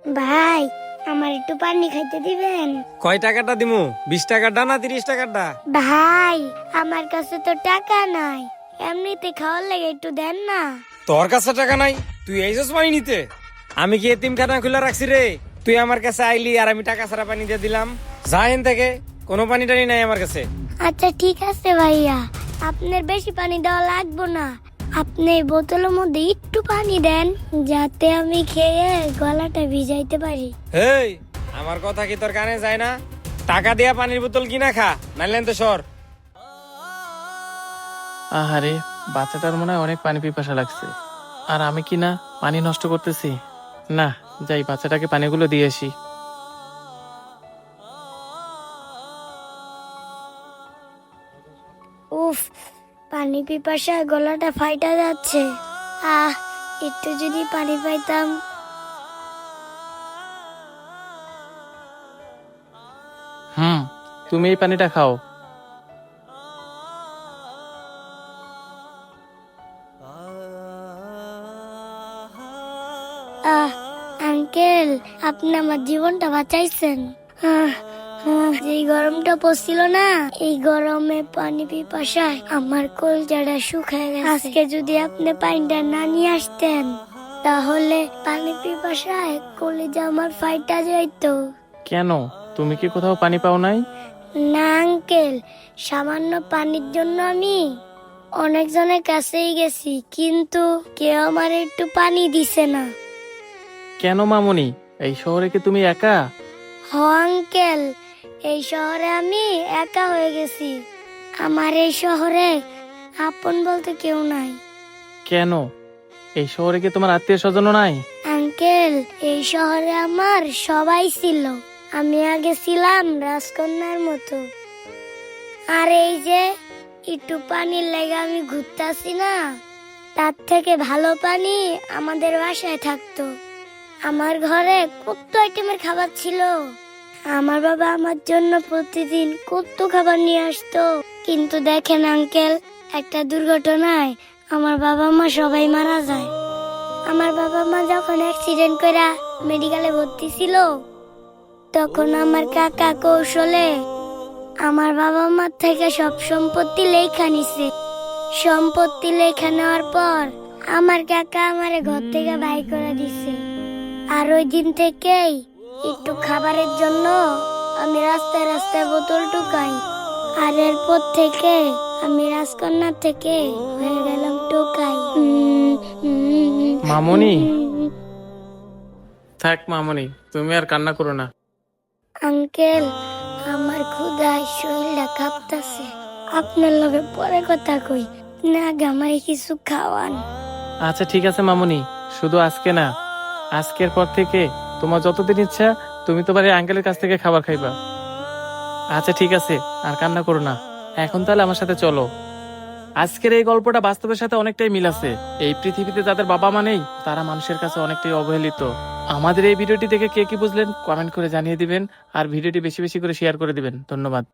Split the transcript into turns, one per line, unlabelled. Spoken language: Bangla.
ভাই আমার একটু পানি খাইতে দিবেন?
কয় টাকাটা দিমু? 20 টাকাটা না 30 টাকাটা?
ভাই আমার কাছে তো টাকা নাই, এমনিতে খাওয়ার লাগে একটু দেন না।
তোর কাছে টাকা নাই, তুই এইসব পানি নিতে? আমি কি এতিমখানা খুলে রাখছি রে? তুই আমার কাছে আইলি আর আমি টাকা ছাড়া পানি দিয়ে দিলাম? যা এখান থেকে, কোনো পানি টানি নাই আমার কাছে।
আচ্ছা ঠিক আছে ভাইয়া, আপনার বেশি পানি দেওয়া লাগবে না। আপনি এই বোতলের মধ্যে একটু পানি দেন, যাতে আমি খেয়ে গলাটা ভিজাইতে পারি।
হেই, আমার কথা কি তোর কানে যায় না? টাকা দিয়া পানির বোতল কিনা খা, নাইলেন তো সর।
আহারে, বাচ্চাটার মনে হয় অনেক পানি পিপাসা লাগছে, আর আমি কি না পানি নষ্ট করতেছি? না, যাই বাচ্চাটাকে পানিগুলো দিয়ে আসি।
উফ, পানি পিপাসায় গলাটা ফাইটা যাচ্ছে। একটু যদি পানি পাইতাম।
তুমি এই পানিটা খাও।
আঙ্কেল, আপনি আমার জীবনটা বাঁচাইছেন। এই গরমটা পড়ছিল না, এই গরমে পানি পিপাসায় আমার কলজাটা শুকায় গেছে। আজকে যদি আপনি পানিটা না নিয়ে আসতেন, তাহলে পানি পিপাসায় কলিজা আমার ফাইটা যাইতো।
কেন, তুমি কি কোথাও পানি পাও নাই?
না আঙ্কেল, সামান্য পানির জন্য আমি অনেকজনের কাছেই গেছি, কিন্তু কেউ আমার একটু পানি দিছে না।
কেন মামুনি, এই শহরে কি তুমি একা?
হ আঙ্কেল, এই শহরে আমি একা হয়ে গেছি। আমার এই শহরে আপন বলতে কেউ নাই।
কেন, এই শহরে কি তোমার আত্মীয় স্বজন নাই?
আঙ্কেল, এই শহরে আমার সবাই ছিল। আমি আগে ছিলাম রাজকন্যার মতো। আর এই যে একটু পানির লেগে আমি ঘুরতাছি না, তার থেকে ভালো পানি আমাদের বাসায় থাকতো। আমার ঘরে কত আইটেমের খাবার ছিল। আমার বাবা আমার জন্য প্রতিদিন কত খাবার নিয়ে আসতো। কিন্তু দেখেন আঙ্কেল, একটা দুর্ঘটনায় আমার বাবা মা সবাই মারা যায়। আমার বাবা মা যখন অ্যাক্সিডেন্ট করে মেডিকেলে ভর্তি ছিল, তখন আমার কাকা কৌশলে আমার বাবা মার থেকে সব সম্পত্তি লেখা নিছে। সম্পত্তি লেখা নেওয়ার পর আমার কাকা আমারে ঘর থেকে বাই করে দিছে। আর ওই দিন থেকেই একটু খাবারের জন্য আমি রাস্তায় রাস্তায় বোতল টুকাই। আর এরপর থেকে আমি রাজকন্যা থেকে হয়ে গেলাম টোকাই।
মামুনি, থাক মামুনি, তুমি আর কান্না করো না।
আঙ্কেল, আমার ক্ষুধায় শরীরটা কাঁপতাছে। আপনার লগে পরে কথা কই, না আগে আমারে কিছু খাওয়ান।
আচ্ছা ঠিক আছে মামুনি, শুধু আজকে না, আজকের পর থেকে তোমার যতদিন ইচ্ছা তুমি তোমার এই আঙ্কেলের কাছ থেকে খাবার খাইবা। আচ্ছা ঠিক আছে, আর কান্না করো না। এখন তাহলে আমার সাথে চলো। আজকের এই গল্পটা বাস্তবের সাথে অনেকটাই মিল আছে। এই পৃথিবীতে যাদের বাবা মা নেই, তারা মানুষের কাছে অনেকটাই অবহেলিত। আমাদের এই ভিডিওটি দেখে কে কি বুঝলেন কমেন্ট করে জানিয়ে দিবেন, আর ভিডিওটি বেশি বেশি করে শেয়ার করে দিবেন। ধন্যবাদ।